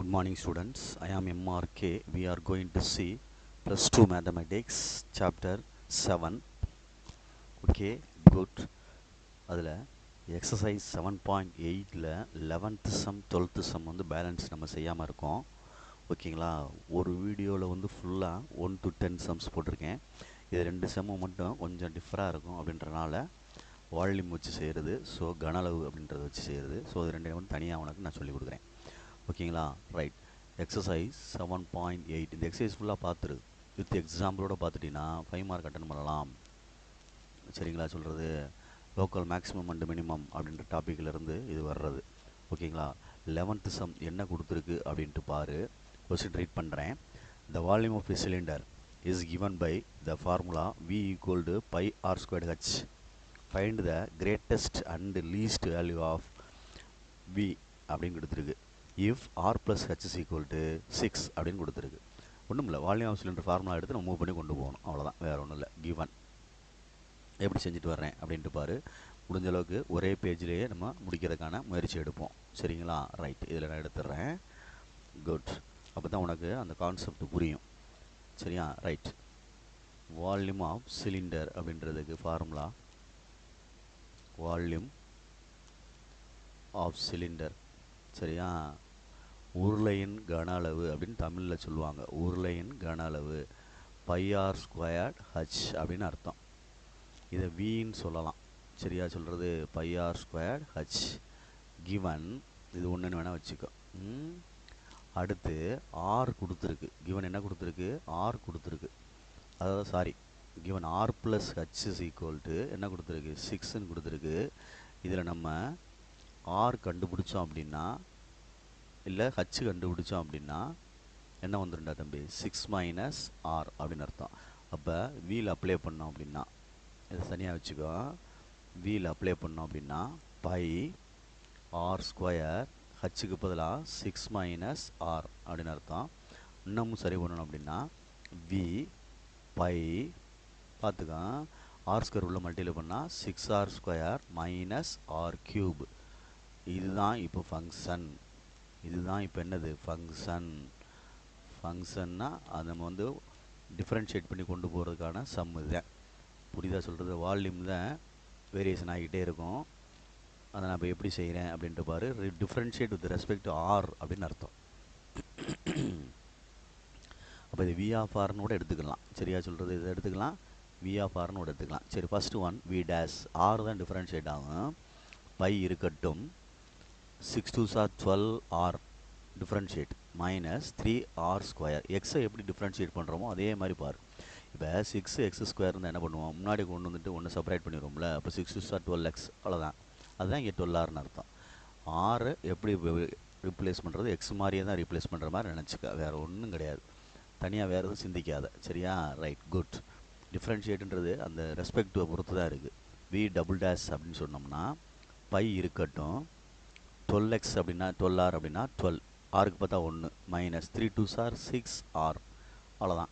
Good morning students, I am MRK. We are going to see plus 2 mathematics chapter 7. Okay, good. அதில் exercise 7.8ல 11th sum 12th sum வந்து balance நம்ம செய்யாமல் இருக்கோம். ஓகேங்களா, ஒரு வீடியோவில் வந்து ஃபுல்லாக 1 to 10 sums போட்டிருக்கேன். இது ரெண்டு செம்மும் மட்டும் கொஞ்சம் டிஃபராக இருக்கும் அப்படின்றனால வால்யூம் வச்சு செய்கிறது, ஸோ கனளவு அப்படின்றத வச்சு செய்கிறது. ஸோ அது ரெண்டு மட்டும் தனியாக உனக்கு நான் சொல்லிக் கொடுக்குறேன். ஓகேங்களா, ரைட். எக்ஸசைஸ் 7.8 இந்த எக்ஸசைஸ் ஃபுல்லாக பார்த்துரு, வித் எக்ஸாம்பிளோட பார்த்துட்டிங்கன்னா 5 மார்க் அட்டன் பண்ணலாம். சரிங்களா, சொல்கிறது லோக்கல் மேக்ஸிமம் அண்ட் மினிமம் அப்படின்ற டாப்பிக்கிலேருந்து இது வர்றது. ஓகேங்களா, 11th சம் என்ன கொடுத்துருக்கு அப்படின்ட்டு பாரு. கொஸ்டின் ரீட் பண்ணுறேன். The volume of a cylinder is given by the formula V equal to pi r squared h. Find the greatest and least value of V அப்படின்னு கொடுத்துருக்கு. If r plus h is equal to 6 அப்படின்னு கொடுத்துருக்கு. ஒன்றும் இல்லை, volume of cylinder formula எடுத்து நம்ம move பண்ணி கொண்டு போகணும், அவ்வளோதான், வேறு ஒன்றும் இல்லை. கிவன் எப்படி செஞ்சுட்டு வர்றேன் அப்படின்ட்டு பாரு. முடிஞ்ச அளவுக்கு ஒரே பேஜ்லேயே நம்ம முடிக்கிறதுக்கான முயற்சி எடுப்போம். சரிங்களா, ரைட். இதில் நான் எடுத்துடுறேன். குட். அப்போ தான் உனக்கு அந்த கான்செப்ட் புரியும். சரியா, ரைட். வால்யூம் ஆஃப் சிலிண்டர் அப்படின்றதுக்கு ஃபார்முலா வால்யூம் ஆஃப் சிலிண்டர். சரியா, உருளையின் கன அளவு அப்படின்னு தமிழில் சொல்லுவாங்க. உருளையின் கன அளவு பை ஆர் ஸ்கொயர்ட் ஹச் அப்படின்னு அர்த்தம். இதை வின்னு சொல்லலாம். சரியா, சொல்கிறது pi r squared h given. இது ஒன்றுன்னு வேணால் வச்சுக்கோ. அடுத்து ஆர் கொடுத்துருக்கு. கிவன் என்ன கொடுத்துருக்கு? ஆர் கொடுத்துருக்கு. அதாவது sorry, given r plus h is equal to என்ன கொடுத்துருக்கு? 6ன்னு கொடுத்துருக்கு. இதில் நம்ம ஆர் கண்டுபிடிச்சோம் அப்படின்னா, இல்லை ஹச் கண்டுபிடிச்சோம் அப்படின்னா என்ன வந்துடும்டா தம்பி? 6 மைனஸ் ஆர் அப்படின்னு அர்த்தம். அப்போ வீல் அப்ளை பண்ணோம் அப்படின்னா, இதை தனியாக வச்சுக்கோ. வீல் அப்ளை பண்ணோம் அப்படின்னா பை ஆர் ஸ்கொயர் ஹச்சுக்கு பதிலாக 6 மைனஸ் ஆர் அப்படின்னு அர்த்தம். இன்னமும் சரி பண்ணணும் அப்படின்னா வி பை பார்த்துக்கோ, ஆர் ஸ்கொயர் உள்ள மல்டிப்ளை பண்ணால் 6r square minus R cube. இதுதான் இப்போ ஃபங்க்ஷன். இதுதான் இப்போ என்னது? ஃபங்க்ஷன். ஃபங்க்ஷன்னா அது நம்ம வந்து டிஃப்ரென்ஷியேட் பண்ணி கொண்டு போகிறதுக்கான சம் இதுதான். புரியுதா சொல்கிறது? வால்யூம் தான் வேரியேஷன் ஆகிக்கிட்டே இருக்கும். அதை நான் இப்போ எப்படி செய்கிறேன் அப்படின்ட்டு பாரு. Differentiate with respect to r அப்படின்னு அர்த்தம். அப்போ இது வி ஆஃப் ஆர்னு கூட எடுத்துக்கலாம். சரியா சொல்கிறது? இதை எடுத்துக்கலாம், வி ஆஃப் ஆர்னு கூட எடுத்துக்கலாம். சரி, first one v dash. R தான் டிஃப்ரென்ஷியேட் ஆகும். பை இருக்கட்டும். 6 2s are 12r differentiate minus 3r square. எக்ஸை எப்படி டிஃப்ரென்ஷியேட் பண்ணுறோமோ அதே மாதிரி பாரு. இப்போ 6x ஸ்கொயர் இருந்தால் என்ன பண்ணுவோம்? முன்னாடி கொண்டு வந்துட்டு ஒன்று செப்பரேட் பண்ணிடுவோம்ல. அப்போ 6 2s are 12x, அவ்வளோதான். அதுதான் இங்கே 12rன்னு அர்த்தம். ஆறு எப்படி ரீப்ளேஸ் பண்ணுறது? எக்ஸ் மாதிரியே தான் ரீப்ளேஸ் பண்ணுற மாதிரி நினச்சிக்க, வேறு ஒன்றும் கிடையாது. தனியாக வேறு எதுவும் சிந்திக்காத. சரியா, ரைட், குட். டிஃப்ரென்ஷியேட்டுன்றது அந்த ரெஸ்பெக்டிவை பொறுத்து தான் இருக்குது. வி டபுள் டேஷ் அப்படின்னு சொன்னோம்னா பை இருக்கட்டும். 12x அப்படின்னா 12r அப்படின்னா 12, ஆருக்கு பார்த்தா 1 மைனஸ் 3 2s are 6r, அவ்வளோதான்.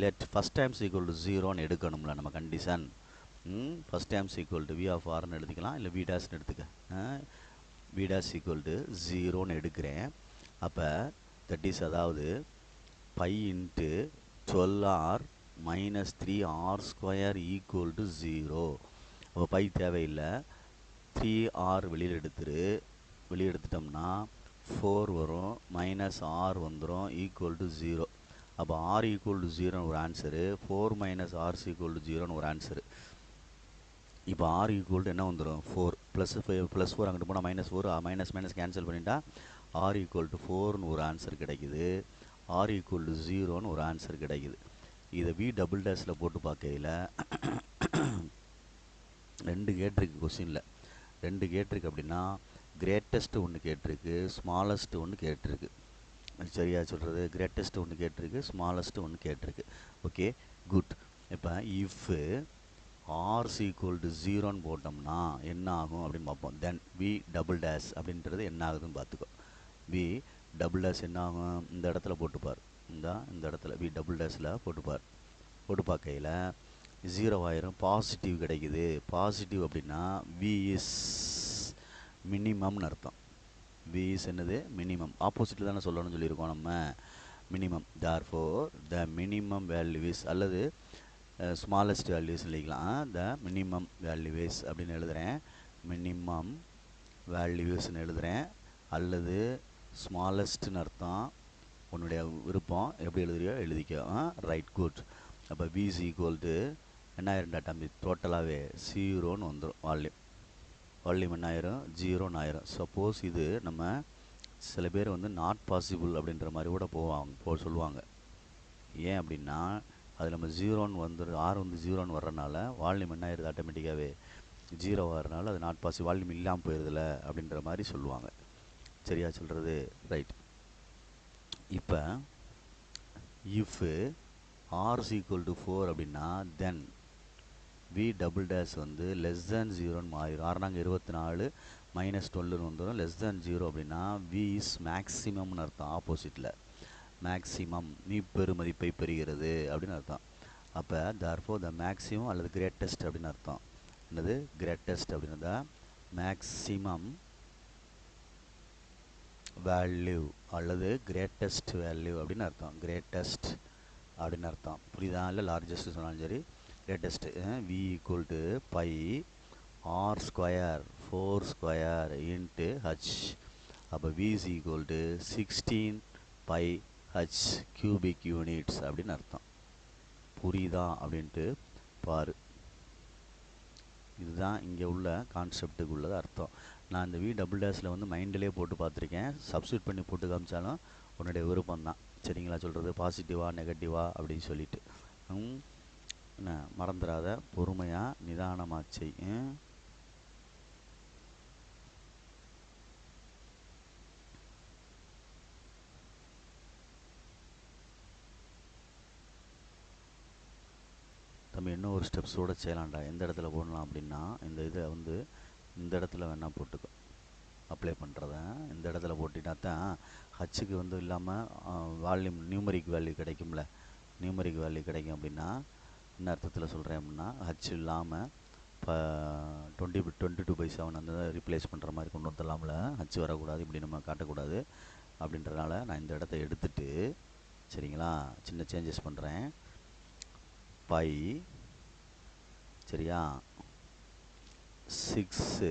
Let first times equal to 0ன்னு எடுக்கணும்ல நம்ம கண்டிஷன். First times equal to V of ஆர்னு எடுத்துக்கலாம், இல்லை வி டேஷ்னு எடுத்துக்க. வி டேஷ் ஈக்குவல் டு 0ன்னு எடுக்கிறேன். அப்போ தட் இஸ், அதாவது pi into 12r minus 3r square equal to 0. அப்போ பை தேவையில்லை, 3r வெளியில் எடுத்துட்டோம்னா 4 வரும், மைனஸ் ஆர் வந்துடும், ஈக்குவல் டு 0. அப்போ ஆர் ஈக்குவல் டு 0ன்னு ஒரு answer, 4 minus R's equal to 0ன்னு ஒரு ஆன்சரு. இப்போ ஆர் ஈக்குவல் டு என்ன வந்துடும்? 4 ப்ளஸ் 4 அங்கிட்டு போனால் மைனஸ் 4, மைனஸ் மைனஸ் கேன்சல் பண்ணிட்டா ஆர் ஈக்குவல் டு 4ன்னு ஒரு ஆன்சர் கிடைக்குது. ஆர் ஈக்குவல் டு 0ன்னு ஒரு ஆன்சர் கிடைக்குது. இதை வி டபுள் டேஷில் போட்டு பார்க்கையில் ரெண்டு கேட்டிருக்கு கொஸ்டினில். ரெண்டு கேட்டிருக்கு அப்படின்னா கிரேட்டஸ்ட்டு ஒன்று கேட்டிருக்கு, ஸ்மாலஸ்ட்டு ஒன்று கேட்டிருக்கு. சரியா சொல்கிறது? கிரேட்டஸ்ட்டு ஒன்று கேட்டிருக்கு, ஸ்மாலஸ்ட்டு ஒன்று கேட்டிருக்கு. Okay, good. இப்போ இஃப் ஆர்ஸ் ஈக்குவல் டு 0ன்னு போட்டோம்னா என்ன ஆகும் அப்படின்னு பார்ப்போம். தென் வி டபுள் டேஷ் அப்படின்றது என்ன ஆகுதுன்னு பார்த்துக்கோ. வி டபுள் டேஷ் என்ன ஆகும்? இந்த இடத்துல போட்டுப்பார். இந்த இடத்துல வி டபுள் டேஷில் போட்டு பார்க்கையில் 0 ஆயிரும், பாசிட்டிவ் கிடைக்குது. பாசிட்டிவ் அப்படின்னா வி இஸ் மினிமம்னு அர்த்தம். வி இஸ் என்னது மினிமம், ஆப்போசிட்டில் தானே சொல்லணும்னு சொல்லியிருக்கோம் நம்ம. Minimum, therefore the minimum value is, அல்லது ஸ்மாலஸ்ட் வேல்யூஸ் எழுதிக்கலாம். த மினிமம் வேல்யூஸ் அப்படின்னு எழுதுகிறேன், மினிமம் வேல்யூஸ்ன்னு எழுதுகிறேன், அல்லது ஸ்மாலஸ்ட்னு அர்த்தம். உன்னுடைய விருப்பம் எப்படி எழுதுறியோ எழுதிக்கோ. Right, good. அப்போ வி இஸ் ஈக்குவல் டு என்ன ஆயிரும் டேட்டா, டோட்டலாகவே 0ன்னு வந்துடும். வால்யூம் என்ன ஆயிரும், 0ன்னு ஆயிரும். சப்போஸ் இது நம்ம சில பேர் வந்து நாட் பாசிபிள் அப்படின்ற மாதிரி கூட சொல்லுவாங்க. ஏன் அப்படின்னா அது நம்ம 0ன்னு வந்துடும், ஆர் வந்து 0ன்னு வர்றதுனால வால்யூம் என்ன ஆயிடுது, ஆட்டோமேட்டிக்காகவே 0 வர்றதுனால அது நாட் பாசிபிள், வால்யூம் இல்லாமல் போயிடுதுல அப்படின்ற மாதிரி சொல்லுவாங்க. சரியா சொல்கிறது? ரைட். இப்போ if r is equal to 4 அப்படின்னா தென் வி டபுள் டேஷ் வந்து லெஸ் தேன் 0ன்னு மாறிடும். ஆறுனாங்க 24 -12ன்னு வந்துடும். லெஸ் தேன் 0 அப்படின்னா வி இஸ் மேக்ஸிமம்னு அர்த்தம். ஆப்போசிட்டில் மேக்ஸிமம் நீ பெருமதிப்பை பெறுகிறது அப்படின்னு அர்த்தம். அப்போ therefore the மேக்ஸிமம் அல்லது கிரேட்டஸ்ட் அப்படின்னு அர்த்தம். என்னது கிரேட்டஸ்ட் அப்படின்னா மேக்ஸிமம் வேல்யூ அல்லது கிரேட்டஸ்ட் வேல்யூ அப்படின்னு அர்த்தம். கிரேட்டஸ்ட் அப்படின்னு அர்த்தம். புரியுதா? இல்லை லார்ஜஸ்ட் சொன்னாலும் சரி, greatest. V equal to pi R square 4 square into H. அப்போ V is equal to 16 pi H cubic units அப்படின்னு அர்த்தம். புரியுதா அப்படின்ட்டு பாரு. இதுதான் இங்கே உள்ள கான்செப்டுக்கு உள்ளது அர்த்தம். நான் இந்த வி டபுள் டேஸில் வந்து மைண்டிலே போட்டு பார்த்துருக்கேன். சப்ஸ்டியூட் பண்ணி போட்டு காமிச்சாலும் உன்னுடைய விருப்பம் தான். சரிங்களா சொல்கிறது? பாசிட்டிவா நெகட்டிவா அப்படின்னு சொல்லிட்டு என்ன மறந்துடாத, பொறுமையாக நிதானமாக செய். நம்ம இன்னும் ஒரு ஸ்டெப்ஸோடு செய்யலாம்டா. எந்த இடத்துல போடலாம் அப்படின்னா இந்த இதை வந்து இந்த இடத்துல வேணால் போட்டுக்கோ. அப்ளை பண்ணுறத இந்த இடத்துல போட்டினா தான் ஹச்சுக்கு வந்து இல்லாமல் வால்யூம் நியூமரிக் வேல்யூ கிடைக்கும்ல. நியூமரிக் வேல்யூ கிடைக்கும். அப்படின்னா என்ன அர்த்தத்தில் சொல்கிறேன் அப்படின்னா ஹச் இல்லாமல் இப்போ 22/7 அந்த ரீப்ளேஸ் பண்ணுற மாதிரி கொண்டு வந்துடலாம்ல. ஹச் வரக்கூடாது, இப்படி நம்ம காட்டக்கூடாது. அப்படின்றனால நான் இந்த இடத்த எடுத்துட்டு, சரிங்களா, சின்ன சேஞ்சஸ் பண்ணுறேன். பை சரியா 6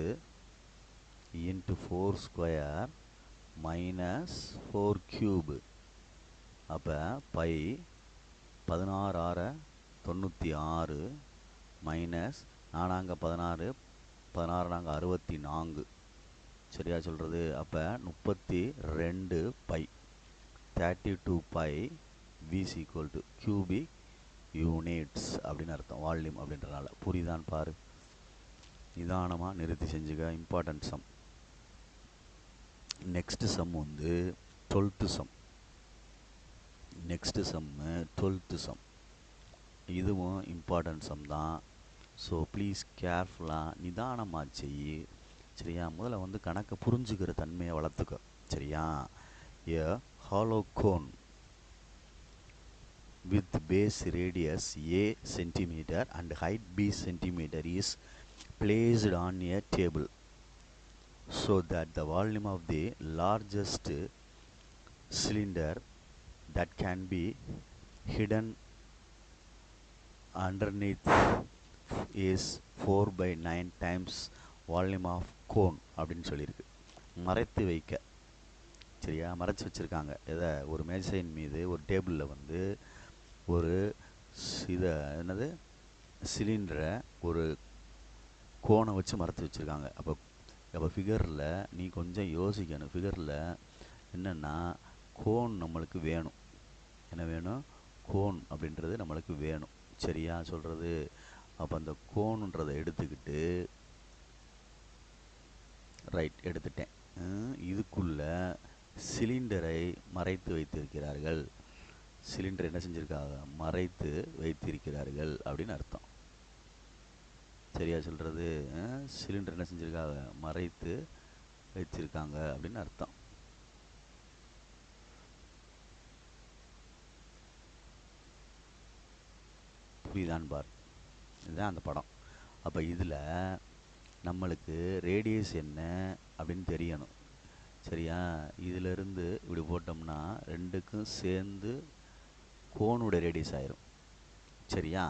இன்ட்டு 4 ஸ்கொயர் -4 கியூபு. அப்போ பை 16 96 மைனஸ் 4 16 16 64. சரியா சொல்கிறது? அப்போ 32 pi 32 pi v is equal to cubic units அப்படின்னு அர்த்தம். வால்யூம் அப்படின்றனால. புரியுதான்னு பாரு. நிதானமாக நிறுத்தி செஞ்சுக்க. Important some. நெக்ஸ்ட் சம் வந்து 12th சம். நெக்ஸ்ட் சம்மு 12th சம். இதுவும் இம்பார்ட்டன்ட் சம் தான். ஸோ ப்ளீஸ் கேர்ஃபுல்லாக நிதானமாக செய். சரியா? முதல்ல வந்து கணக்கை புரிஞ்சுக்கிற தன்மையை வளர்த்துக்க. சரியா? A hollow cone with base radius a centimeter and height b centimeter is placed on a table so that the volume of the largest cylinder that can be hidden underneath is 4/9 times volume of cone அப்படின்னு சொல்லியிருக்கு. மறைத்து வைக்க. சரியா? மறைச்சி வச்சுருக்காங்க. எதை? ஒரு மேசையின் மீது ஒரு டேபிளில் வந்து ஒரு இதை என்னது சிலிண்டரை ஒரு கோனை வச்சு மறைச்சி வச்சுருக்காங்க. அப்போ ஃபிகரில் நீ கொஞ்சம் யோசிக்கணும். ஃபிகரில் என்னென்னா கோன் நம்மளுக்கு வேணும். என்ன வேணும்? கோன் அப்படின்றது நம்மளுக்கு வேணும். சரியா சொல்கிறது? அப்போ அந்த கோனுன்றதை எடுத்துக்கிட்டு ரைட் எடுத்துட்டேன். இதுக்குள்ள சிலிண்டரை மறைத்து வைத்திருக்கிறார்கள். சிலிண்டர் என்ன செஞ்சுருக்காங்க? மறைத்து வைத்திருக்கிறார்கள் அப்படின்னு அர்த்தம். சரியா சொல்கிறது? சிலிண்டர் என்ன செஞ்சுருக்காங்க? மறைத்து வச்சிருக்காங்க அப்படின்னு அர்த்தம். புரியுதான் பார். இதுதான் அந்த படம். அப்போ இதில் நம்மளுக்கு ரேடியஸ் என்ன அப்படின்னு தெரியணும். சரியா? இதிலிருந்து இப்படி போட்டோம்னா ரெண்டுக்கும் சேர்ந்து கோனுடைய ரேடியஸ் ஆயிரும். சரியா?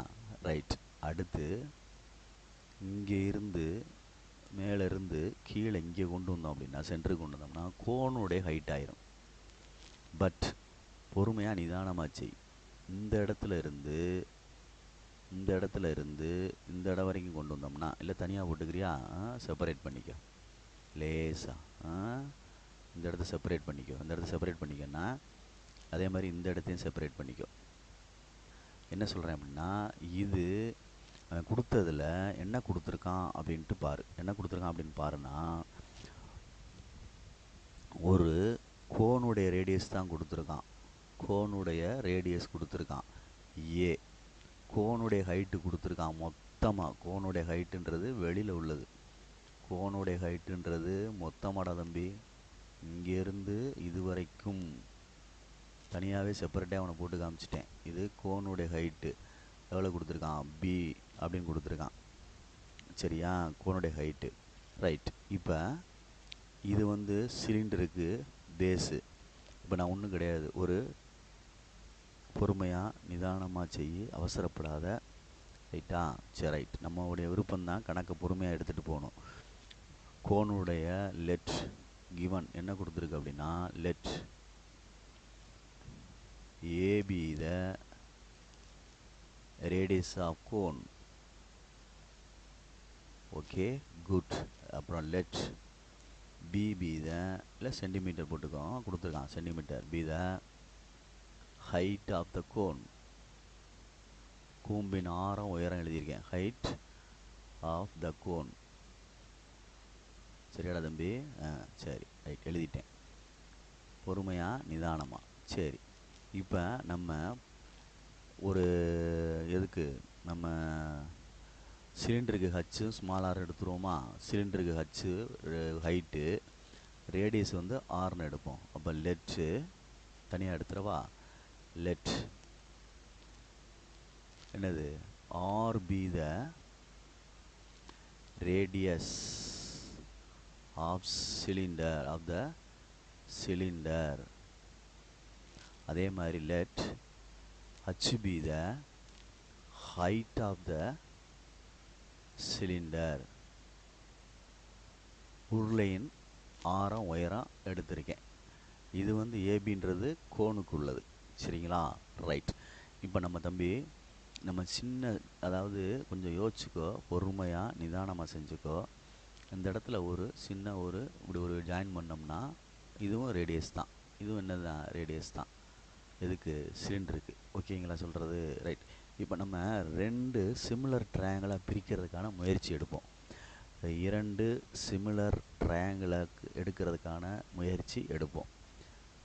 ரைட். அடுத்து இங்கே இருந்து மேலேருந்து கீழே இங்கே கொண்டு வந்தோம் அப்படின்னா, சென்டருக்கு கொண்டு வந்தோம்னா கோனுடைய ஹைட் ஆயிரும். பட் பொறுமையாக நிதானமாக செய். இந்த இடத்துல இருந்து இந்த இடம் வரைக்கும் கொண்டு வந்தோம்னா, இல்லை தனியாக போட்டுக்கிறியா, செப்பரேட் பண்ணிக்கோ லேசாக. இந்த இடத்த செப்பரேட் பண்ணிக்கோ. இந்த இடத்த செப்பரேட் பண்ணிக்கோன்னா அதே மாதிரி இந்த இடத்தையும் செப்பரேட் பண்ணிக்கோ. என்ன சொல்கிறேன் அப்படின்னா, இது கொடுத்ததில் என்ன கொடுத்துருக்கான் அப்படின்ட்டு பாரு. என்ன கொடுத்துருக்கான் அப்படின்னு பாருன்னா, ஒரு கோனுடைய ரேடியஸ் தான் கொடுத்துருக்கான். கோனுடைய ரேடியஸ் கொடுத்துருக்கான் ஏ. கோனுடைய ஹைட்டு கொடுத்துருக்கான் மொத்தமாக. கோனுடைய ஹைட்டுன்றது வெளியில் உள்ளது. கோனுடைய ஹைட்டுன்றது மொத்தமாடா தம்பி. இங்கேருந்து இது வரைக்கும் தனியாகவே செப்பரேட்டாக அவனை போட்டு காமிச்சிட்டேன். இது கோனுடைய ஹைட்டு எவ்வளோ கொடுத்துருக்கான், பி அப்படின்னு கொடுத்துருக்கான். சரியா? கோனுடைய ஹைட்டு. ரைட். இப்போ இது வந்து சிலிண்டருக்கு பேஸு. இப்போ நான் ஒன்றும் கிடையாது, ஒரு பொறுமையாக நிதானமாக செய்ய, அவசரப்படாத. ரைட்டா? சரி, ரைட். நம்மளுடைய விருப்பம்தான் கணக்கை பொறுமையாக எடுத்துகிட்டு போகணும். கோனுடைய லெட் கிவன் என்ன கொடுத்துருக்கு அப்படின்னா, let AB the radius of cone. Okay, good. அப்புறம் லெட் பி த, இல்லை சென்டிமீட்டர் போட்டுக்கோ, கொடுத்துருக்கான் centimetre. Be the height of the cone. கூம்பின் ஆரம் உயரம் எழுதியிருக்கேன். Height of the cone. சரியாடா தம்பி? சரி, ரைட், எழுதிட்டேன். பொறுமையாக நிதானமாக. சரி, இப்போ நம்ம ஒரு எதுக்கு நம்ம சிலிண்டருக்கு ஹச்சு ஸ்மால் எடுத்துருவோமா? சிலிண்டருக்கு ஹச்சு ஹைட்டு, ரேடியஸ் வந்து ஆர்னு எடுப்போம். அப்போ லெட்டு தனியாக எடுத்துறவா? லெட் என்னது, r be the radius of cylinder, of the cylinder. அதே மாதிரி let h be the height of the cylinder. உருளையின் ஆரம் உயரம் எடுத்திருக்கேன். இது வந்து ஏபின்றது கோனுக்கு உள்ளது. சரிங்களா? ரைட். இப்போ நம்ம தம்பி நம்ம சின்ன, அதாவது கொஞ்சம் யோசிச்சுக்கோ, பொறுமையாக நிதானமாக செஞ்சுக்கோ. இந்த இடத்துல ஒரு சின்ன ஒரு இப்படி ஒரு ஜாயின் பண்ணோம்னா இதுவும் ரேடியஸ் தான், இதுவும் என்ன தான், ரேடியஸ் தான். எதுக்கு? சிலிண்டருக்கு. ஓகேங்களா சொல்கிறது? ரைட். இப்போ நம்ம ரெண்டு சிமிலர் ட்ரையாங்கிளாக பிரிக்கிறதுக்கான முயற்சி எடுப்போம். இரண்டு சிமிலர் ட்ரையாங்கிளை எடுக்கிறதுக்கான முயற்சி எடுப்போம்.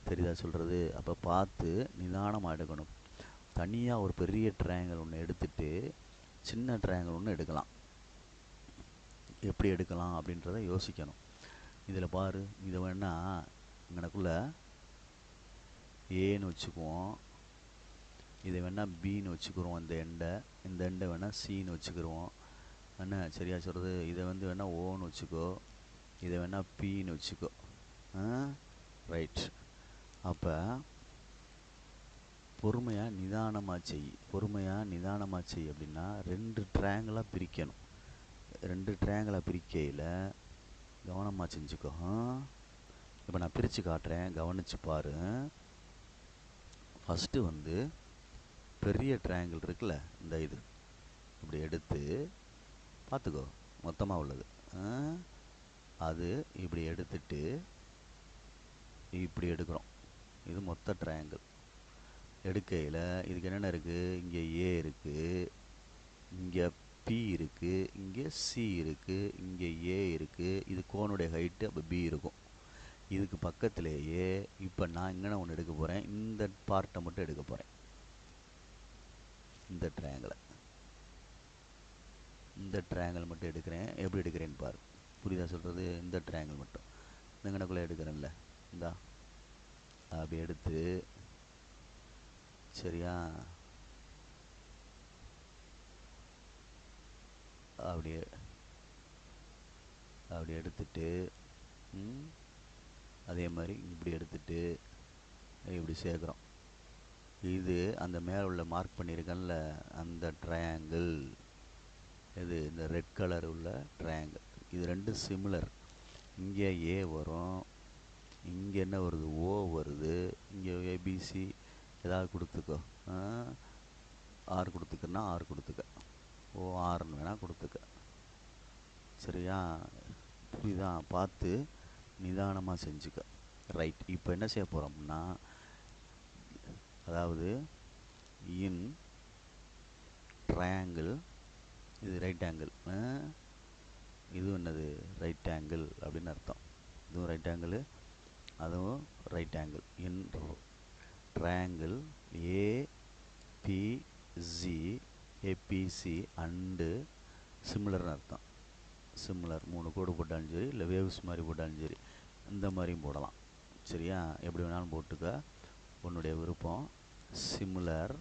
தெரியுதா சொல்கிறது? அப்போ பார்த்து நிதானமாக எடுக்கணும். தனியாக ஒரு பெரிய ட்ரையாங்கிள் ஒன்று எடுத்துட்டு சின்ன ட்ரையாங்கிள் ஒன்று எடுக்கலாம். எப்படி எடுக்கலாம் அப்படின்றத யோசிக்கணும். இதில் பாரு, இதை வேணால் இங்கனக்குள்ளே ஏன்னு வச்சுக்குவோம், இதை வேணால் பின்னு வச்சுக்கிறோம். இந்த எண்டை வேணால் சின்னு வச்சுக்கிடுவோம். என்ன சரியா சொல்கிறது? இதை வந்து வேணால் ஓன்னு வச்சுக்கோ, இதை வேணால் பின்னு வச்சுக்கோ. ரைட். அப்போ பொறுமையாக நிதானமாக செய். பொறுமையாக நிதானமாக செய் அப்படின்னா ரெண்டு ட்ரையாங்கிளாக பிரிக்கணும். ரெண்டு ட்ரையாங்கிளாக பிரிக்கையில் கவனமாக செஞ்சுக்கோ. இப்போ நான் பிரித்து காட்டுறேன், கவனித்து பாரு. ஃபஸ்ட்டு வந்து பெரிய ட்ரையாங்கிள் இருக்குல்ல, இந்த இது இப்படி எடுத்து பார்த்துக்கோ, மொத்தமாக உள்ளது. அது இப்படி எடுத்துட்டு இப்படி எடுக்கிறோம். இது மொத்த ட்ரையாங்கிள். எடுக்கையில் இதுக்கு என்னென்ன இருக்குது? இங்கே ஏ இருக்குது, இங்கே பி இருக்குது, இங்கே சி இருக்குது, இங்கே ஏ இருக்குது. இது கோனுடைய ஹைட்டு. அப்போ பி இருக்கும். இதுக்கு பக்கத்திலேயே இப்போ நான் இங்கே ஒன்று எடுக்க போகிறேன். இந்த பார்ட்டை மட்டும் எடுக்க போகிறேன். இந்த ட்ரையாங்கிள் மட்டும் எடுக்கிறேன். எப்படி எடுக்கிறேன்னு பாரு. புரியுதா சொல்கிறது? இந்த ட்ரையாங்கிள் மட்டும் இங்கனக்குள்ளே எடுக்கிறேன்ல, இந்தா அப்படி எடுத்து, சரியா, அப்படி எடுத்துட்டு அதே மாதிரி இப்படி எடுத்துட்டு இப்படி சேர்க்குறோம். இது அந்த மேலே உள்ள மார்க் பண்ணியிருக்கேன்ல அந்த ட்ரையாங்கிள், இது இந்த ரெட் கலர் உள்ள ட்ரையாங்கிள், இது ரெண்டும் சிமிலர். இங்கே ஏ வரும், இங்கே என்ன வருது, ஓ வருது, இங்கே ஏபிசி ஏதாவது கொடுத்துக்கோ, ஆர் கொடுத்துக்கன்னா ஆர் கொடுத்துக்க, ஓ ஆர்னு வேணால் கொடுத்துக்க. சரியா? புரியுதா? பார்த்து நிதானமாக செஞ்சுக்க. ரைட். இப்போ என்ன செய்ய போகிறோம்னா, அதாவது இன் ட்ரையாங்கிள், இது ரைட் ஆங்கிள், இது என்னது ரைட் ஆங்கிள் அப்படின்னு அர்த்தம். இதுவும் ரைட் ஆங்கிள், அதுவும் right angle. In triangle ABC, ABC and சிமிலர்னு அர்த்தம். சிமிலர் 3 கோடு போட்டாலும் சரி, இல்லை வேவ்ஸ் மாதிரி போட்டாலும் சரி, இந்த மாதிரியும் போடலாம். சரியா? எப்படி வேணாலும் போட்டுக்க, உன்னுடைய விருப்பம். சிமிலர்.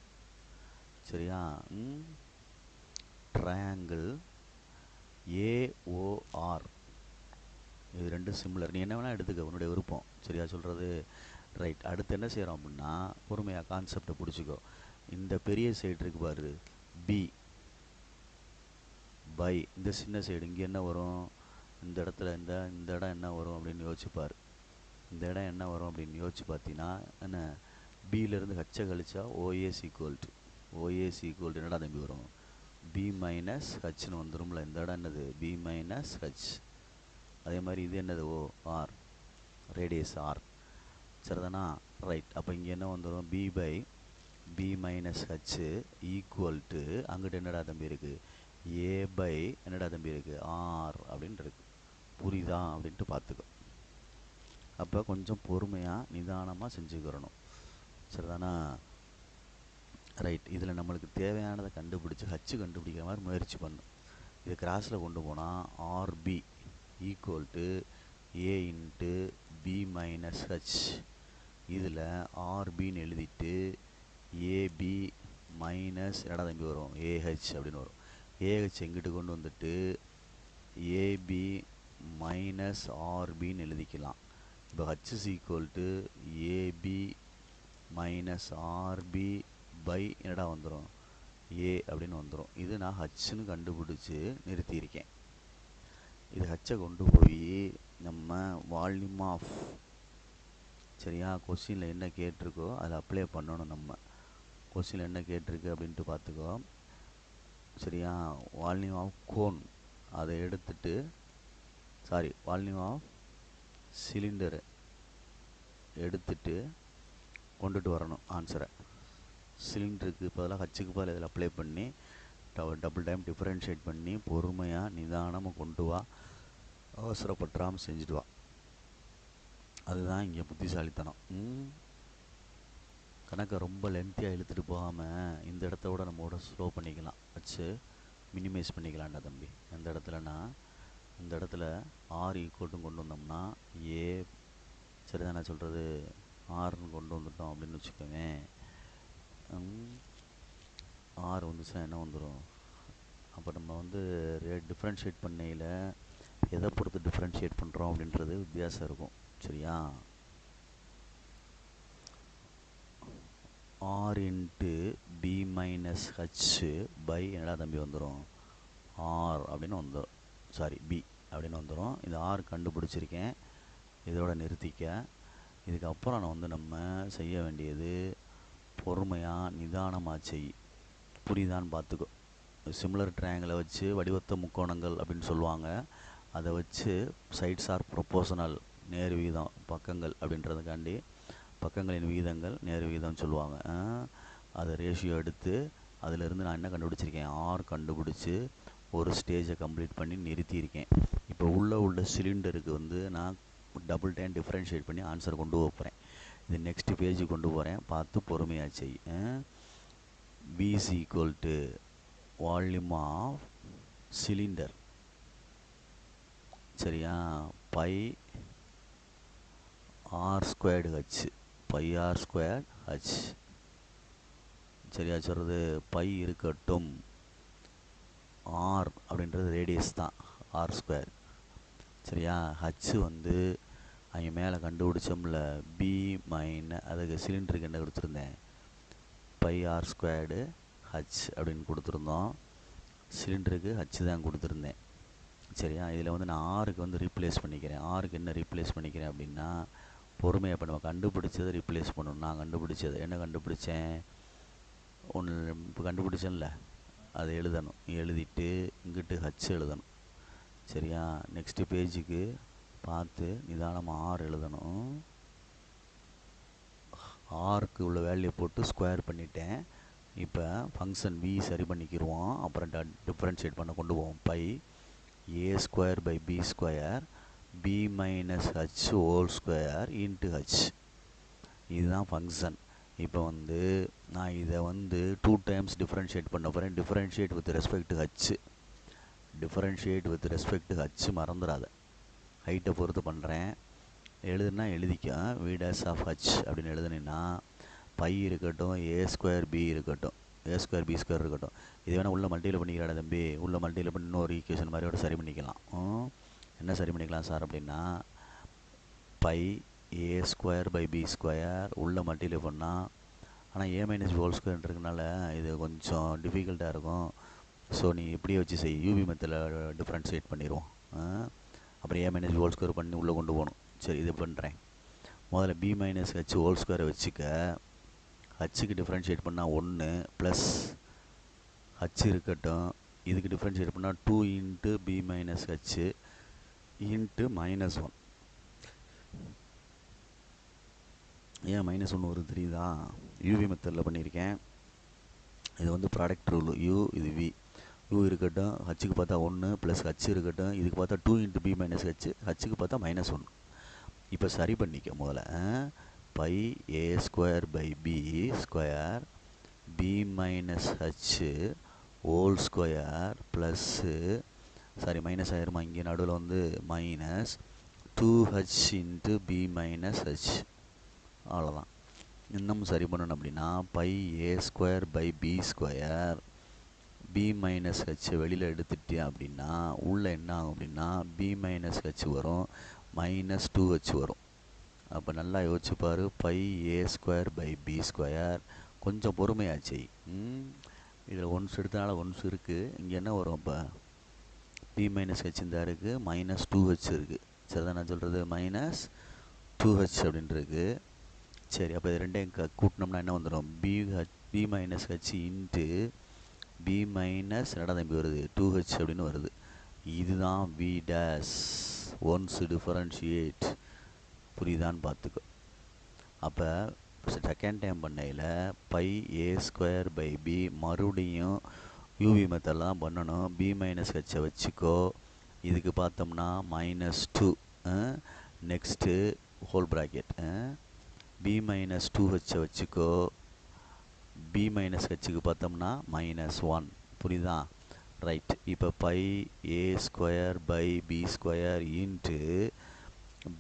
சரியா? ட்ரையாங்கிள் ஏஓஆர், இது ரெண்டும் சிமிலர். நீ என்ன வேணால் எடுத்துக்க, உன்னுடைய விருப்பம். சரியா சொல்கிறது? ரைட். அடுத்து என்ன செய்கிறோம் அப்படின்னா, பொறுமையாக கான்செப்டை பிடிச்சிக்கோ. இந்த பெரிய சைடு இருக்கு பாரு, பி பை, இந்த சின்ன சைடு இங்கே என்ன வரும், இந்த இடத்துல இந்த இடம் என்ன வரும் அப்படின்னு யோசிச்சுப்பார். இந்த இடம் என்ன வரும் அப்படின்னு யோசிச்சு பார்த்தீங்கன்னா, என்ன பியிலேருந்து ஹச்சை கழிச்சா ஓஏஸ் ஈக்குவல்ட்டு, ஓஏஸ் ஈக்குவல்ட்டு என்னடா தம்பி வரும், பி மைனஸ் ஹச்னு வந்துடும்ல. இந்த இடம் என்னது, பி மைனஸ் ஹச். அதே மாதிரி இது என்னது, ஓ ஆர், ரேடியஸ் ஆர். சரிதானா? ரைட். அப்போ இங்கே என்ன வந்துடும், b pi b minus h equal to, அங்கிட்ட என்னடா தம்பி இருக்குது, ஏ பை என்னடா தம்பி இருக்குது, ஆர் அப்படின்ட்டு இருக்குது. புரியுதா அப்படின்ட்டு பார்த்துக்கோ. அப்போ கொஞ்சம் பொறுமையாக நிதானமாக செஞ்சுக்கிறணும். சரிதானா? ரைட். இதில் நம்மளுக்கு தேவையானதை கண்டுபிடிச்சி ஹச்சு கண்டுபிடிக்கிற மாதிரி முயற்சி பண்ணும். இது கிராஸில் கொண்டு போனால் RB equal to A into b minus H. இதில் ஆர்பின்னு எழுதிட்டு ஏபி மைனஸ் என்னடா தம்பி வரும், ஏஹெச் அப்படின்னு வரும். ஏஹெச் எங்கிட்டு கொண்டு வந்துட்டு ஏபி மைனஸ் ஆர்பின்னு எழுதிக்கலாம். இப்போ h is equal to a b minus r b pi என்னடா வந்துடும், ஏ அப்படின்னு வந்துடும். இது நான் ஹச்னு கண்டுபிடிச்சி நிறுத்தியிருக்கேன். இது ஹச்சை கொண்டு போய் நம்ம வால்யூம் ஆஃப், சரியா, கொஸ்டினில் என்ன கேட்டிருக்கோ அதை அப்ளை பண்ணணும். நம்ம கொஸ்டினில் என்ன கேட்டிருக்கு அப்படின்ட்டு பார்த்துக்கோ. சரியா? வால்யூம் ஆஃப் கோன் அதை எடுத்துட்டு, சாரி, வால்யூம் ஆஃப் சிலிண்டரை எடுத்துட்டு கொண்டுட்டு வரணும் ஆன்சரை. சிலிண்டருக்கு பதிலாக ஹச்சுக்கு பதிலாக இதில் அப்ளை பண்ணி டபுள் டைம் டிஃப்ரென்ஷியேட் பண்ணி பொறுமையாக நிதானமாக கொண்டு வா, அவசரப்பட்டுறாமல் செஞ்சுட்டு வா. அதுதான் இங்கே புத்திசாலித்தனம். கணக்கை ரொம்ப லென்த்தியாக இழுத்துட்டு போகாமல் இந்த இடத்த விட நம்மளோட ஸ்லோ பண்ணிக்கலாம், வச்சு மினிமைஸ் பண்ணிக்கலாம்டா தம்பி. எந்த இடத்துலனா, இந்த இடத்துல ஆர் ஈக்குவல்ட்டும் கொண்டு வந்தோம்னா ஏ, சரிதான் நான் சொல்கிறது, ஆர்னு கொண்டு வந்துட்டோம் அப்படின்னு வச்சுக்கோங்க. ஆர் வந்துச்சுன்னா என்ன வந்துடும், அப்போ நம்ம வந்து டிஃப்ரென்ஷியேட் பண்ணையில் எதை பொறுத்து டிஃப்ரென்ஷியேட் பண்ணுறோம் அப்படின்றது வித்தியாசம் இருக்கும். சரியா? R into b minus h by என்னடா தம்பி வந்துடும், ஆர் அப்படின்னு வந்துடும், சாரி பி அப்படின்னு வந்துடும். இந்த ஆர் கண்டுபிடிச்சிருக்கேன், இதோட நிறுத்திக்க. இதுக்கப்புறம் நான் வந்து நம்ம செய்ய வேண்டியது பொறுமையாக நிதானமாக செய். புரியுதான்னு பார்த்துக்கோ. சிமிலர் ட்ரையாங்கிளை வச்சு வடிவத்த முக்கோணங்கள் அப்படின்னு சொல்லுவாங்க. அதை வச்சு சைட்ஸ் ஆர் ப்ரொபோஷனல், நேர் விகிதம் பக்கங்கள் அப்படின்றதுக்காண்டி பக்கங்களின் விகிதங்கள் நேர் விகிதம் சொல்லுவாங்க. அதை ரேஷியோ எடுத்து அதிலிருந்து நான் என்ன கண்டுபிடிச்சிருக்கேன், ஆர் கண்டுபிடிச்சி ஒரு ஸ்டேஜை கம்ப்ளீட் பண்ணி நிறுத்தியிருக்கேன். இப்போ உள்ள சிலிண்டருக்கு வந்து நான் டபுள் டைம் டிஃப்ரென்ஷியேட் பண்ணி ஆன்சர் கொண்டு போகிறேன். இது நெக்ஸ்ட் பேஜுக்கு கொண்டு போகிறேன், பார்த்து பொறுமையாக செய். B is equal to volume of cylinder, சரியா, pi R squared H, pi R square H. சரியா சொல்கிறது? பை இருக்கட்டும், ஆர் அப்படின்றது ரேடியஸ் தான், ஆர் ஸ்கொயர். சரியா? ஹச் வந்து அங்கே மேலே கண்டுபிடிச்சோம்ல பி அதுக்கு சிலிண்டருக்கு என்ன கொடுத்துருந்தேன், பை ஆர் ஸ்கொயர்டு ஹச் அப்படின்னு கொடுத்துருந்தோம். சிலிண்டருக்கு ஹச் தான் கொடுத்துருந்தேன். சரியா, இதில் வந்து நான் ஆருக்கு வந்து ரீப்ளேஸ் பண்ணிக்கிறேன். ஆருக்கு என்ன ரீப்ளேஸ் பண்ணிக்கிறேன் அப்படின்னா, பொறுமையாக இப்போ நம்ம கண்டுபிடிச்சதை ரீப்ளேஸ் பண்ணணும். நான் கண்டுபிடிச்சது என்ன கண்டுபிடிச்சேன், ஒன்று இப்போ கண்டுபிடிச்சேன்ல, அதை எழுதணும். எழுதிட்டு இங்கிட்டு ஹச் எழுதணும். சரியா, நெக்ஸ்ட்டு பேஜுக்கு பார்த்து நிதானமாக ஆர் எழுதணும். ஆருக்கு உள்ள வேல்யூ போட்டு ஸ்கொயர் பண்ணிட்டேன். இப்போ ஃபங்க்ஷன் வி சரி பண்ணிக்கிடுவோம். அப்புறம் டிஃப்ரென்ஷியேட் பண்ண கொண்டு போவோம். Pi a square by b square b minus h whole square into h. இதுதான் ஃபங்க்ஷன். இப்போ வந்து நான் இதை வந்து 2 டைம்ஸ் டிஃப்ரென்ஷியேட் பண்ண போகிறேன். Differentiate with respect to H. Differentiate with respect to H மறந்துடாத. ஹைட்டை பொறுத்து பண்ணுறேன். எழுதுனா எழுதிக்க வி டேஸ் ஆஃப் ஹச் அப்படின்னு எழுதுனீங்கன்னா பை இருக்கட்டும், ஏ ஸ்கொயர் பி இருக்கட்டும், ஏ ஸ்கொயர் பி ஸ்கொயர் இருக்கட்டும். இது வேணால் உள்ள மல்டியில் பண்ணிக்கிறாட தம்பி. உள்ள மல்டியில் பண்ணி இன்னொரு ஈக்குவேஷன் மாதிரியோட சரி பண்ணிக்கலாம். என்ன சரி பண்ணிக்கலாம் சார் அப்படின்னா, by a square by b square உள்ள மல்டியில் பண்ணால், ஆனால் ஏ மைனஸ் ஹோல் ஸ்கொயர் இருக்கனால இது கொஞ்சம் டிஃபிகல்ட்டாக இருக்கும். ஸோ நீ இப்படியே வச்சு செய், யூவி மெத்தடில் டிஃப்ரென்ஷியேட் பண்ணிடுவோம். அப்புறம் ஏ மைனஸ் ஹோல் ஸ்கொயர் பண்ணி உள்ளே கொண்டு போகணும். சரி, இது பண்ணுறேன். முதல்ல பி மைனஸ் ஹச் ஹோல் ஸ்கொயரை வச்சுக்க. ஹச்சுக்கு டிஃப்ரென்ஷியேட் பண்ணால் 1 ப்ளஸ் ஹச் இருக்கட்டும். இதுக்கு டிஃப்ரென்ஷியேட் பண்ணால் 2 into b minus h into -1. ஏன் -1 வருது தெரியுதா? யூவி மெத்தடில் பண்ணியிருக்கேன். இது வந்து ப்ராடக்ட் ரூல். யூ இது வி. யூ இருக்கட்டும், ஹச்சுக்கு பார்த்தா 1 ப்ளஸ் ஹச் இருக்கட்டும். இதுக்கு பார்த்தா 2 இன்ட்டு பி மைனஸ் ஹச், ஹச்சுக்கு பார்த்தா -1. இப்போ சரி பண்ணிக்க முதல்ல. By a square by b square b minus h whole square plus, sorry minus ஆயிருமா, இங்கே நடுவில் வந்து minus 2h into b minus h. அவ்வளோதான். இன்னும் சரி பண்ணணும் அப்படின்னா by a square by b square b minus ஹச்சை வெளியில் எடுத்துட்டேன் அப்படின்னா உள்ளே என்ன ஆகும் அப்படின்னா பி மைனஸ் ஹச் வரும், -2h வரும். அப்போ நல்லா யோசிச்சுப்பார். By a square by b square. கொஞ்சம் பொறுமையாச்சு. இதில் ஒன்ஸ் எடுத்தனால ஒன்ஸ் இருக்குது. இங்கே என்ன வரும், இப்போ பி மைனஸ் ஹச் இந்த இருக்குது, -2h இருக்குது. சரி தான் நான் சொல்கிறது, -2h அப்படின்ட்டுருக்கு. சரி, அப்போ இது ரெண்டையும் கூட்டினோம்னா என்ன வந்துடும், b minus h into b minus என்னடா தம்பி வருது 2h அப்படின்னு வருது. இதுதான் வி டேஸ் ஒன்ஸ் டிஃபரன்ஷியேட். புரியுதான்னு பார்த்துக்கோ. அப்போ செகண்ட் டைம் பண்ணையில் pi a square by b மறுபடியும் யூவி மெத்தடில் தான் பண்ணணும். பி மைனஸ் ஹச்சை வச்சுக்கோ. இதுக்கு பார்த்தோம்னா -2 next whole bracket b minus 2ஹச்சை வச்சுக்கோ. பி மைனஸ் ஹச்சுக்கு பார்த்தோம்னா -1. புரியுதா? ரைட். இப்போ by a square by b square into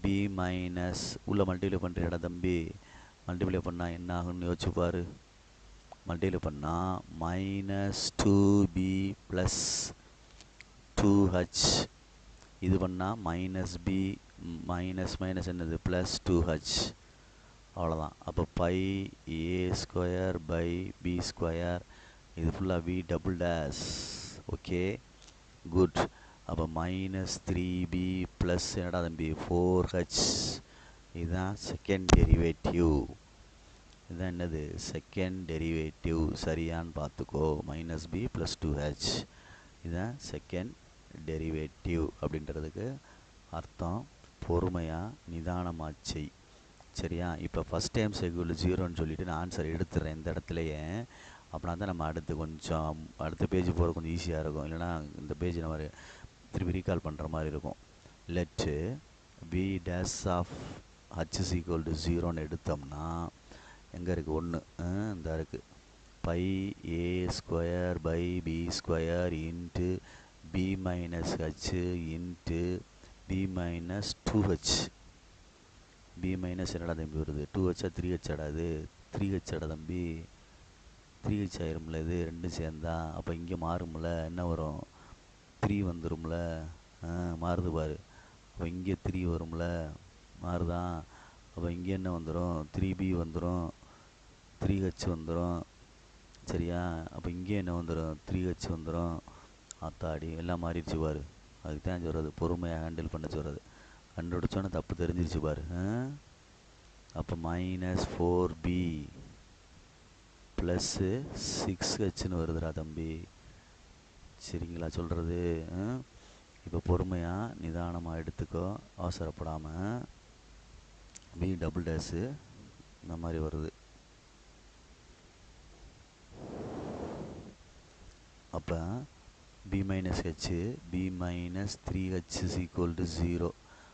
b minus உள்ள மல்டிப்ளை பண்ணுறீடா தம்பி. மல்டிப்ளை பண்ணால் என்ன ஆகுன்னு யோசிச்சுப்பார். மல்டிப்ளை பண்ணால் -2b ப்ளஸ் 2h. இது பண்ணால் -b மைனஸ் என்னது ப்ளஸ் 2h. அவ்வளோதான். அப்போ pi a square by b square இது ஃபுல்லாக v double dash. Okay, good. அப்போ -3b ப்ளஸ் என்னடா தம்பி 4h. இதுதான் செகண்ட் டெரிவேட்டிவ். இதுதான் என்னது, செகண்ட் டெரிவேட்டிவ். சரியான்னு பார்த்துக்கோ. -b ப்ளஸ் 2h இதுதான் செகண்ட் டெரிவேட்டிவ் அப்படின்றதுக்கு அர்த்தம். பொறுமையாக நிதானமாக செய். சரியா? இப்போ ஃபஸ்ட் டைம் சைக்கிள் 0ன்னு சொல்லிவிட்டு நான் ஆன்சர் எடுத்துடுறேன் இந்த இடத்துலையே. அப்படின்னா தான் நம்ம அடுத்த பேஜ் போகிற கொஞ்சம் ஈஸியாக இருக்கும். இல்லைனா இந்த பேஜ் நம்ம திருப்பி ரீகால் பண்ணுற மாதிரி இருக்கும். Let b dash of h is equal to 0ன்னு எடுத்தோம்னா எங்கே இருக்குது, 1 இந்த இருக்குது. By a square by b square into b minus h into b minus 2h. B minus என்னடா தம்பி வருது 2h 3h ஆடாது 3h ஆடா தம்பி 3h ஆயிரும்ல. இது ரெண்டும் சேர்ந்தா அப்போ இங்கே மாறும்ல. என்ன வரும், 3 வந்துடும்ல. மாறுது பாரு. அப்போ இங்கே 3 வரும்ல. மாறுதா? அப்போ இங்கே என்ன வந்துடும்? 3b வந்துடும், 3h வந்துடும். சரியா? அப்போ இங்கே என்ன வந்துடும்? 3h வந்துடும். ஆத்தாடி எல்லாம் மாறிடுச்சு பாரு. அதுக்கு தான் சொல்கிறது பொறுமையாக ஹேண்டில் பண்ண சொல்கிறது. கண்டுபிடிச்சோன்னே தப்பு தெரிஞ்சிருச்சு பாரு. அப்போ -4b ப்ளஸ்ஸு 6hன்னு வருதுடா தம்பி. சரிங்களா சொல்கிறது? இப்போ பொறுமையாக நிதானமாக எடுத்துக்கோ, அவசரப்படாமல். b டபுள் டேஸு இந்த மாதிரி வருது. அப்போ b minus h b minus 3h is equal to 0.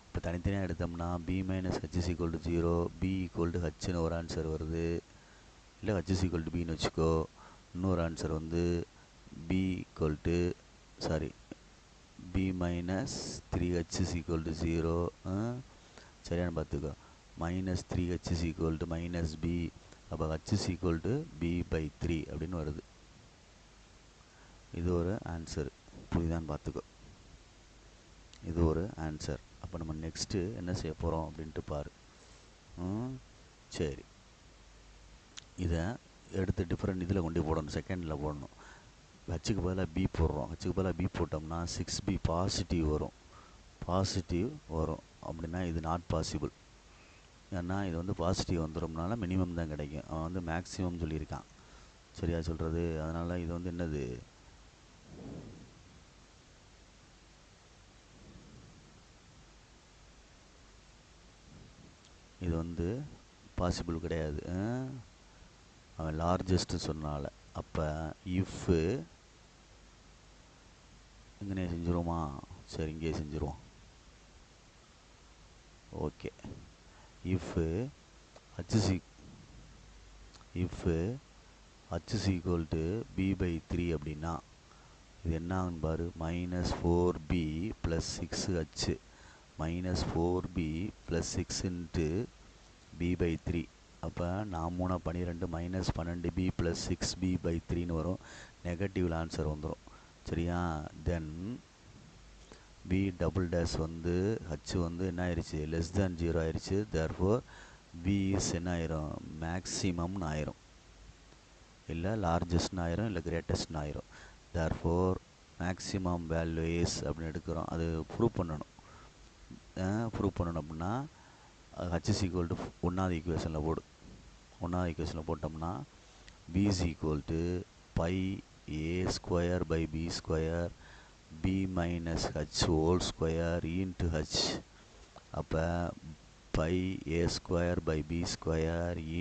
இப்போ தனித்தனியாக எடுத்தோம்னா b minus h is equal to 0, b equal to ஹச்னு ஒரு ஆன்சர் வருது. இல்லை ஹச் இஸ் ஈக்குவல் டு பின்னு வச்சுக்கோ. இன்னொரு ஆன்சர் வந்து b equal to b minus 3h is equal to 0. சரியான பார்த்துக்கோ. Minus 3h is equal to minus b. அப்போ h is equal to b/3 அப்படின்னு வருது. இது ஒரு ஆன்சர். புரியுதான்னு பார்த்துக்கோ. இது ஒரு ஆன்சர். அப்போ நம்ம நெக்ஸ்ட்டு என்ன செய்ய போகிறோம் அப்படின்ட்டு பாரு. சரி, இதை எடுத்து டிஃப்ரெண்ட் இதில் கொண்டு போடணும், செகண்டில் போடணும். ஹச்சுக்கு பதிலாக பி போடுறோம். ஹச்சுக்கு பதிலாக பி போட்டோம்னா 6b பாசிட்டிவ் வரும். அப்படின்னா இது நாட் பாசிபிள். ஏன்னா இது வந்து பாசிட்டிவ் வந்துடும்னால மினிமம் தான் கிடைக்கும். அவன் வந்து மேக்ஸிமம் சொல்லியிருக்கான். சரியா சொல்கிறது? அதனால் இது வந்து என்னது? இது வந்து பாசிபிள் கிடையாது. அவன் லார்ஜஸ்ட்டு சொன்னால. அப்போ இஃப்பு இங்கே செஞ்சுருவோமா? சரி, இங்கே செஞ்சுருவோம். Okay. If h is equal to b/3 அப்படின்னா இது என்ன ஆகுன்னு பாரு. -4b + 6h -4b + 6 into b/3. அப்போ 4 12 -12b + 6b/3ன்னு வரும். நெகட்டிவில் ஆன்சர் வந்துடும். சரியா? தென் b டபுள் டேஷ் வந்து h வந்து என்ன ஆயிடுச்சு? <0 ஆயிடுச்சு. தேர்ஃபோர் b இஸ் என்ன ஆயிரும்? மேக்ஸிமம்னு ஆயிரும், இல்லை லார்ஜஸ்ட்னு ஆயிரும், இல்லை கிரேட்டஸ்ட்னு ஆயிரும். தேர்ஃபோர் மேக்ஸிமம் வேல்யூ இஸ் அப்படின்னு எடுக்கிறோம். அது ப்ரூவ் பண்ணணும். அப்படின்னா h இஸ் ஈக்குவல் டு 1வது ஈக்குவேஷனில் போடு. 1வது ஈக்குவேஷனில் போட்டோம்னா b is equal to πa² b minus h whole square into h. அப்போ πa²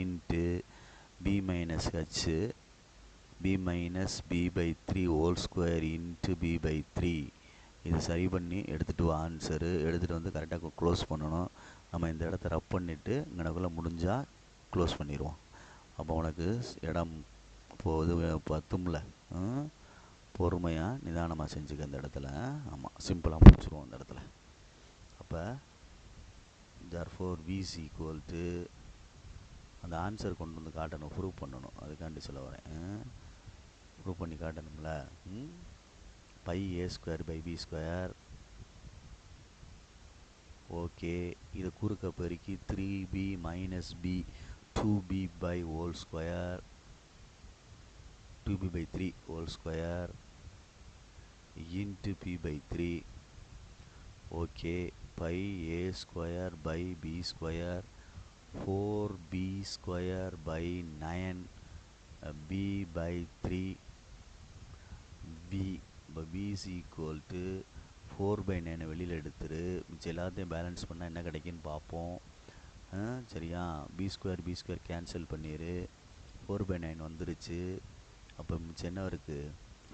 into b minus h b minus b/3 whole square into b/3. இது சரி பண்ணி எடுத்துகிட்டு வா ஆன்சரு. எடுத்துகிட்டு வந்து கரெக்டாக க்ளோஸ் பண்ணணும். நம்ம இந்த இடத்த ரப் பண்ணிவிட்டு இங்கனக்குள்ளே முடிஞ்சால் க்ளோஸ் பண்ணிடுவோம். அப்போ உனக்கு இடம் போகுது பத்தும்ல. பொறுமையாக நிதானமாக செஞ்சுக்க இந்த இடத்துல. ஆமாம், சிம்பிளாக முடிச்சுருவோம் இந்த இடத்துல. அப்போ therefore v is equal to அந்த ஆன்சர் கொண்டு வந்து காட்டணும், ப்ரூவ் பண்ணணும். அதுக்காண்டி சொல்ல வரேன். ப்ரூவ் பண்ணி காட்டணும்ல. πa²/b². ஓகே. இது குறுக்க பெருக்கி 3b - b 2b/² 2b/3 whole square into p/3. Okay. πa²/b² 4b² b/3 b. இப்போ b is equal to 4/9 வெளியில் எடுத்துரு. மிச்சம் எல்லாத்தையும் பேலன்ஸ் பண்ணால் என்ன கிடைக்குன்னு பார்ப்போம். சரியா? b² கேன்சல் பண்ணிடு. 4/9 வந்துருச்சு. அப்போ மிச்சம் என்ன இருக்குது?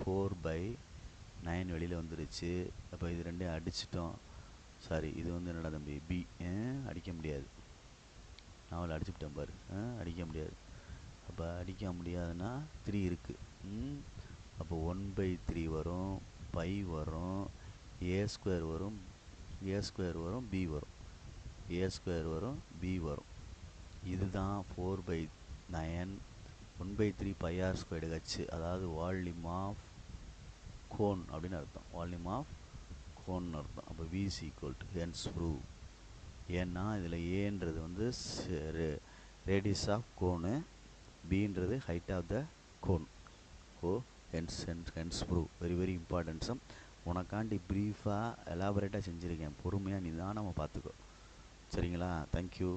4/9 வெளியில் வந்துருச்சு. அப்போ இது ரெண்டையும் அடிச்சிட்டோம். சாரி, இது வந்து என்னடா தம்பி? பி அடிக்க முடியாது. நான் அடிச்சுக்கிட்டேன் பாரு. அடிக்க முடியாது. அப்போ அடிக்க முடியாதுன்னா 3 இருக்குது. அப்போ 1/3 வரும், π வரும், a² வரும், b வரும், a² வரும், b வரும். இதுதான் 4/9 1/3 πr²h. அதாவது வால்யூம் ஆஃப் கோன் அப்படின்னு அர்த்தம். வால்யூம் ஆஃப் கோன் அர்த்தம். அப்போ v is equal to hence prove ஏன்னா இதில் ஏன்றது வந்து ரேடியஸ் ஆஃப் கோனு, பின்றது height of the cone. Oh hence prove very very இம்பார்ட்டன்ஸும் உனக்காண்டி ப்ரீஃபாக எலாபரேட்டாக செஞ்சுருக்கேன். பொறுமையாக நிதானமாக பார்த்துக்கோ. சரிங்களா? தேங்க்யூ.